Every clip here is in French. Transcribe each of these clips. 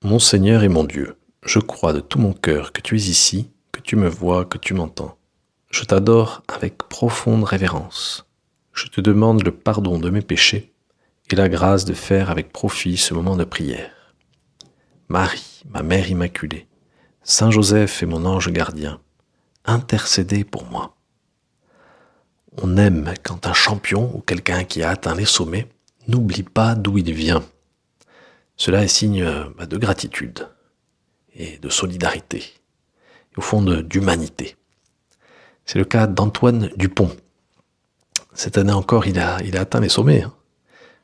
Mon Seigneur et mon Dieu, je crois de tout mon cœur que tu es ici, que tu me vois, que tu m'entends. Je t'adore avec profonde révérence. Je te demande le pardon de mes péchés et la grâce de faire avec profit ce moment de prière. Marie, ma Mère Immaculée, Saint Joseph et mon ange gardien, intercédez pour moi. On aime quand un champion ou quelqu'un qui a atteint les sommets n'oublie pas d'où il vient. Cela est signe de gratitude et de solidarité, et au fond d'humanité. C'est le cas d'Antoine Dupont. Cette année encore, il a atteint les sommets.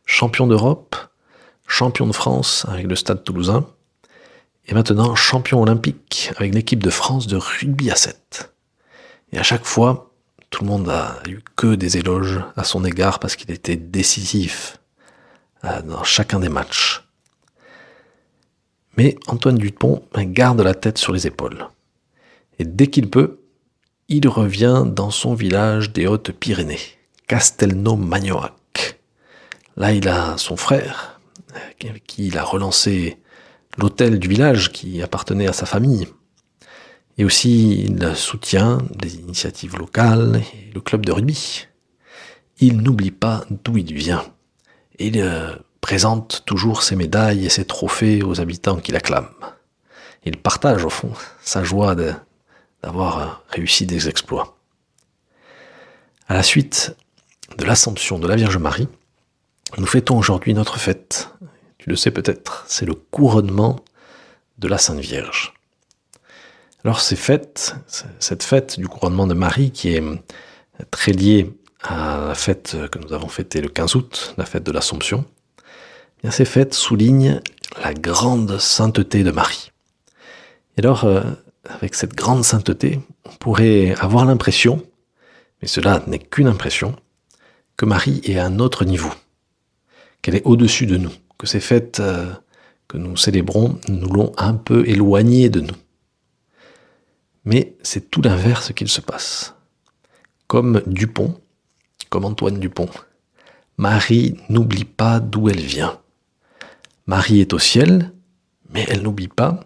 Champion d'Europe, champion de France avec le Stade Toulousain, et maintenant champion olympique avec l'équipe de France de rugby à 7. Et à chaque fois, tout le monde a eu que des éloges à son égard parce qu'il était décisif dans chacun des matchs. Mais Antoine Dupont garde la tête sur les épaules. Et dès qu'il peut, il revient dans son village des Hautes-Pyrénées, Castelnau-Magnoac. Là, il a son frère, avec qui il a relancé l'hôtel du village qui appartenait à sa famille. Et aussi, il soutient des initiatives locales et le club de rugby. Il n'oublie pas d'où il vient. Et il présente toujours ses médailles et ses trophées aux habitants qui l'acclament. Il partage, au fond, sa joie d'avoir réussi des exploits. À la suite de l'Assomption de la Vierge Marie, nous fêtons aujourd'hui notre fête. Tu le sais peut-être, c'est le couronnement de la Sainte Vierge. Alors cette fête du couronnement de Marie, qui est très liée à la fête que nous avons fêtée le 15 août, la fête de l'Assomption, bien ces fêtes soulignent la grande sainteté de Marie. Et alors, avec cette grande sainteté, on pourrait avoir l'impression, mais cela n'est qu'une impression, que Marie est à un autre niveau, qu'elle est au-dessus de nous, que ces fêtes que nous célébrons nous l'ont un peu éloignée de nous. Mais c'est tout l'inverse qu'il se passe. Comme Dupont, comme Antoine Dupont, Marie n'oublie pas d'où elle vient. Marie est au ciel, mais elle n'oublie pas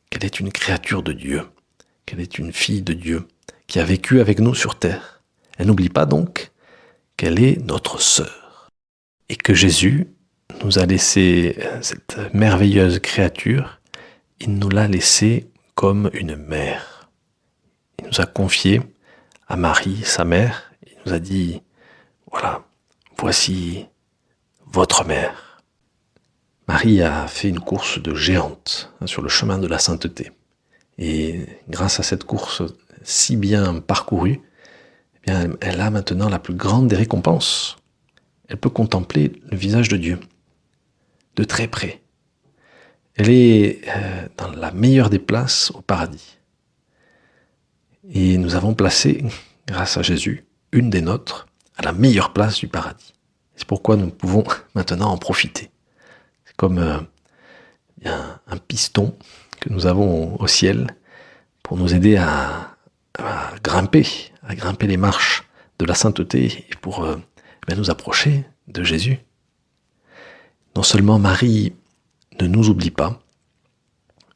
qu'elle est une créature de Dieu, qu'elle est une fille de Dieu, qui a vécu avec nous sur terre. Elle n'oublie pas donc qu'elle est notre sœur. Et que Jésus nous a laissé cette merveilleuse créature, il nous l'a laissée comme une mère. Il nous a confié à Marie, sa mère, il nous a dit, voilà, voici votre mère. Marie a fait une course de géante sur le chemin de la sainteté. Et grâce à cette course si bien parcourue, eh bien, elle a maintenant la plus grande des récompenses. Elle peut contempler le visage de Dieu, de très près. Elle est dans la meilleure des places au paradis. Et nous avons placé, grâce à Jésus, une des nôtres à la meilleure place du paradis. C'est pourquoi nous pouvons maintenant en profiter. C'est comme un piston que nous avons au ciel pour nous aider à grimper les marches de la sainteté et pour nous approcher de Jésus. Non seulement Marie ne nous oublie pas,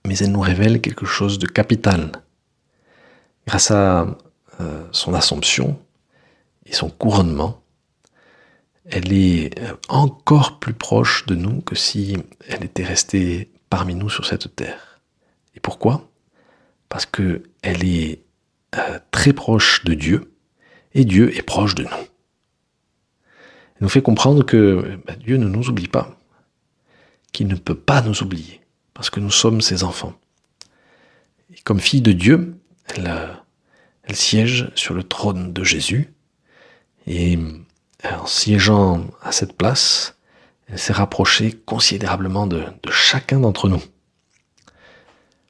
mais elle nous révèle quelque chose de capital. Grâce à son Assomption et son couronnement, elle est encore plus proche de nous que si elle était restée parmi nous sur cette terre. Et pourquoi ? Parce qu'elle est très proche de Dieu, et Dieu est proche de nous. Elle nous fait comprendre que Dieu ne nous oublie pas, qu'il ne peut pas nous oublier, parce que nous sommes ses enfants. Et comme fille de Dieu, elle siège sur le trône de Jésus, et en siégeant à cette place, elle s'est rapprochée considérablement de chacun d'entre nous.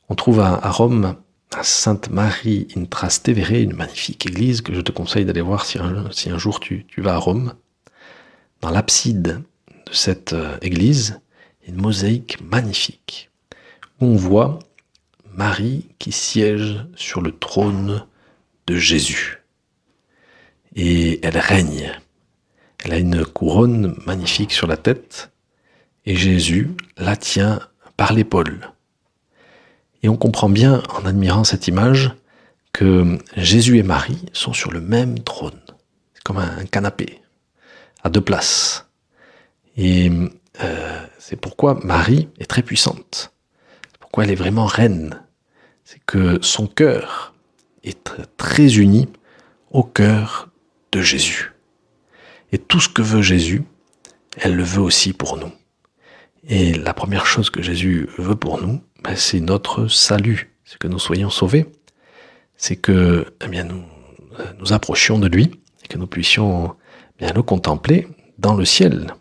On trouve à Rome, à Sainte Marie in Trastevere, une magnifique église que je te conseille d'aller voir si un jour tu vas à Rome. Dans l'abside de cette église, il y a une mosaïque magnifique, où on voit Marie qui siège sur le trône de Jésus. Et elle règne. Elle a une couronne magnifique sur la tête, et Jésus la tient par l'épaule. Et on comprend bien, en admirant cette image, que Jésus et Marie sont sur le même trône. C'est comme un canapé, à deux places. Et c'est pourquoi Marie est très puissante. C'est pourquoi elle est vraiment reine. C'est que son cœur est très uni au cœur de Jésus. Et tout ce que veut Jésus, elle le veut aussi pour nous. Et la première chose que Jésus veut pour nous, c'est notre salut, c'est que nous soyons sauvés. C'est que nous approchions de lui et que nous puissions le contempler dans le ciel.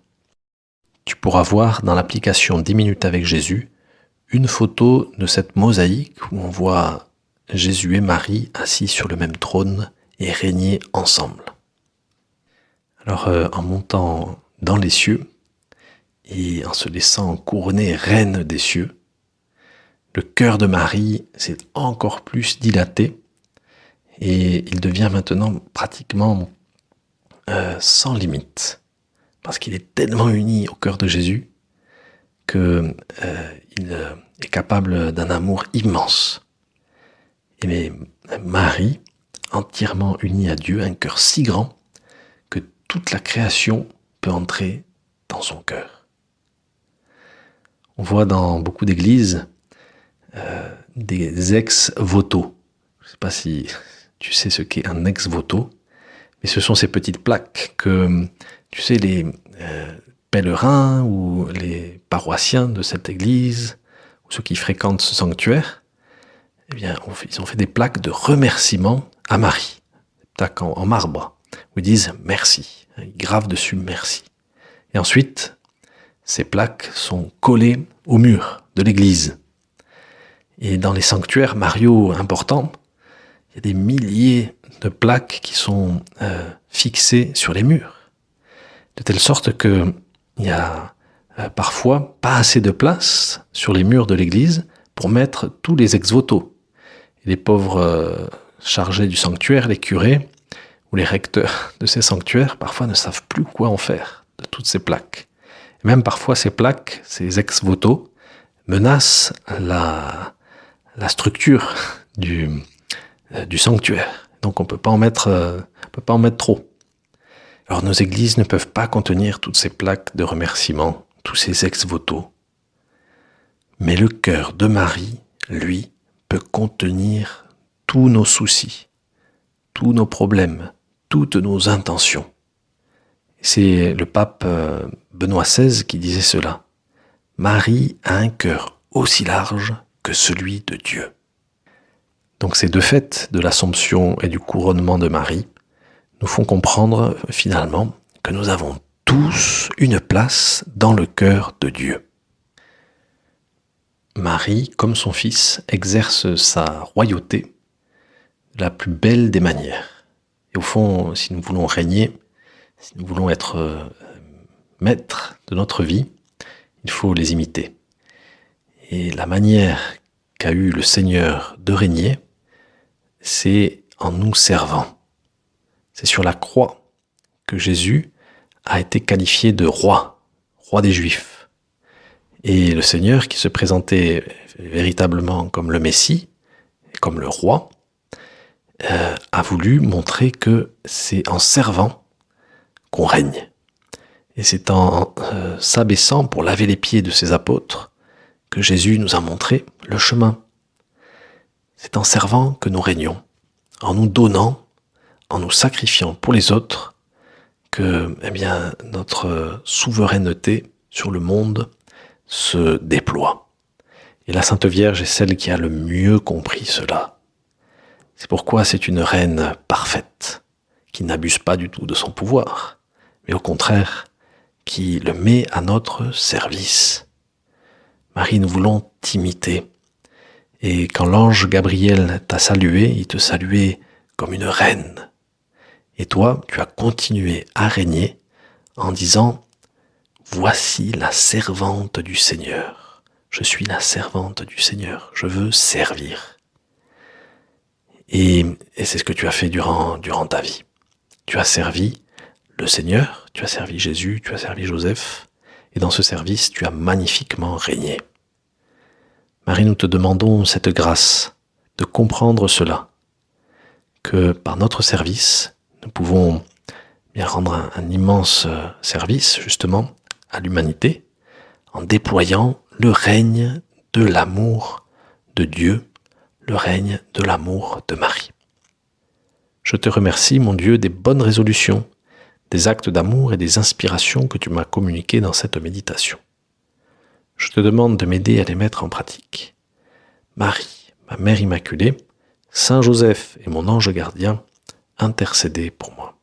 Tu pourras voir dans l'application 10 minutes avec Jésus une photo de cette mosaïque où on voit Jésus et Marie assis sur le même trône et régner ensemble. Alors en montant dans les cieux et en se laissant couronner reine des cieux, le cœur de Marie s'est encore plus dilaté et il devient maintenant pratiquement sans limite, parce qu'il est tellement uni au cœur de Jésus qu'il est capable d'un amour immense. Et Marie, entièrement unie à Dieu, a un cœur si grand que toute la création peut entrer dans son cœur. On voit dans beaucoup d'églises des ex-voto. Je ne sais pas si tu sais ce qu'est un ex-voto, mais ce sont ces petites plaques que, tu sais, les pèlerins ou les paroissiens de cette église, ou ceux qui fréquentent ce sanctuaire, eh bien, ils ont fait des plaques de remerciement à Marie, des plaques en marbre, où ils disent merci, ils gravent dessus merci. Et ensuite, ces plaques sont collées au mur de l'église. Et dans les sanctuaires mariaux importants, il y a des milliers de plaques qui sont fixées sur les murs, de telle sorte qu'il y a parfois pas assez de place sur les murs de l'église pour mettre tous les ex-voto. Et les pauvres chargés du sanctuaire, les curés ou les recteurs de ces sanctuaires, parfois ne savent plus quoi en faire de toutes ces plaques. Et même parfois ces plaques, ces ex-voto, menacent la structure du sanctuaire. Donc on peut pas en mettre trop. Alors nos églises ne peuvent pas contenir toutes ces plaques de remerciement, tous ces ex-voto. Mais le cœur de Marie, lui, peut contenir tous nos soucis, tous nos problèmes, toutes nos intentions. C'est le pape Benoît XVI qui disait cela. Marie a un cœur aussi large que celui de Dieu. Donc ces deux fêtes de l'Assomption et du couronnement de Marie nous font comprendre finalement que nous avons tous une place dans le cœur de Dieu. Marie, comme son fils, exerce sa royauté de la plus belle des manières. Et au fond, si nous voulons régner, si nous voulons être maîtres de notre vie, il faut les imiter. Et la manière qu'a eu le Seigneur de régner, c'est en nous servant. C'est sur la croix que Jésus a été qualifié de roi des Juifs. Et le Seigneur, qui se présentait véritablement comme le Messie, comme le roi, a voulu montrer que c'est en servant qu'on règne. Et c'est en s'abaissant pour laver les pieds de ses apôtres que Jésus nous a montré le chemin. C'est en servant que nous régnons, en nous donnant, en nous sacrifiant pour les autres, que notre souveraineté sur le monde se déploie. Et la Sainte Vierge est celle qui a le mieux compris cela. C'est pourquoi c'est une reine parfaite, qui n'abuse pas du tout de son pouvoir, mais au contraire, qui le met à notre service. Marie, nous voulons t'imiter. Et quand l'ange Gabriel t'a salué, il te saluait comme une reine. Et toi, tu as continué à régner en disant « Voici la servante du Seigneur. Je suis la servante du Seigneur. Je veux servir. » Et c'est ce que tu as fait durant ta vie. Tu as servi le Seigneur, tu as servi Jésus, tu as servi Joseph, et dans ce service, tu as magnifiquement régné. Marie Marie, nous te demandons cette grâce de comprendre cela, que par notre service, nous pouvons bien rendre un immense service justement à l'humanité en déployant le règne de l'amour de Dieu, le règne de l'amour de Marie. Je te remercie, mon Dieu, des bonnes résolutions, des actes d'amour et des inspirations que tu m'as communiquées dans cette méditation. Je te demande de m'aider à les mettre en pratique. Marie, ma Mère Immaculée, Saint Joseph et mon ange gardien, intercédez pour moi.